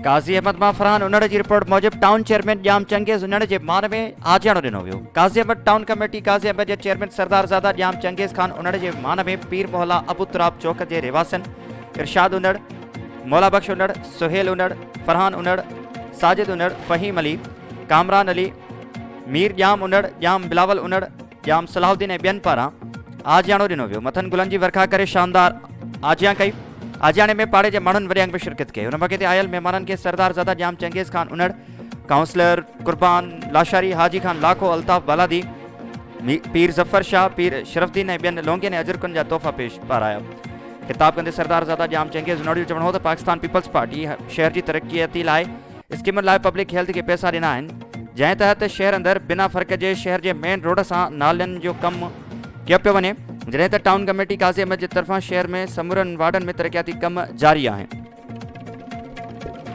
काज़ी अहमद मां फरहान उनड़ जी रिपोर्ट मूजिब town chairman जाम चंगेज़ उनड़ जे मान में आजियाणो ॾिनो वियो। काज़ी अहमद टाउन कमेटी काज़ी अहमद जे चेयरमैन सरदारज़ादा जाम चंगेज़ खान उनड़ जे मान में पीर मोहल्ला अबू तुराब चौक जे रिवासन इरशाद उनड़, मौला बख्श उनड़, सुहेल उनड़, फरहान उनड़, साजिद उनड़, फ़हीम अली, कामरान अली, मीर जाम उनड़, जाम बिलावल उनड़, जाम सलाहुद्दीन ऐं ॿियनि पारां आजियाणो ॾिनो वियो। मथनि गुलनि जी वर्खा करे शानदार आजियां कई। आजियाणे में पाड़े जे माण्हुनि वरियांग में शिरकत कई। हुन मौक़े ते आयल महिमाननि खे सरदारज़ादा जाम चंगेज़ खान उनड़, काउंसलर कुर्बान लाशारी, हाजी खान लाखो, अल्ताफ़ बालादी, पीर ज़फ़र शाह, पीर शरफ़ुद्दीन ऐं ॿियनि लोंगियुनि ऐं अजरकुनि जा तोहफ़ा पेश पाराया। ख़िताब कंदे सरदारज़ादा जाम चंगेज़ उनड़ जो चवणो हो त पाकिस्तान पीपल्स पार्टी शहर जी तरक़ीअती लाइ स्कीमुनि लाइ पब्लिक हेल्थ खे पैसा ॾिना आहिनि, जंहिं तहत शहर अंदरि बिना फ़र्क़ जे शहर जे मेन रोड सां नालनि जो कमु कयो पियो वञे, जॾहिं त टाउन कमेटी काज़ी अहमद जे तरफ़ां शहर में समूरनि वार्डनि में तरक़ियाती कम जारी आहिनि।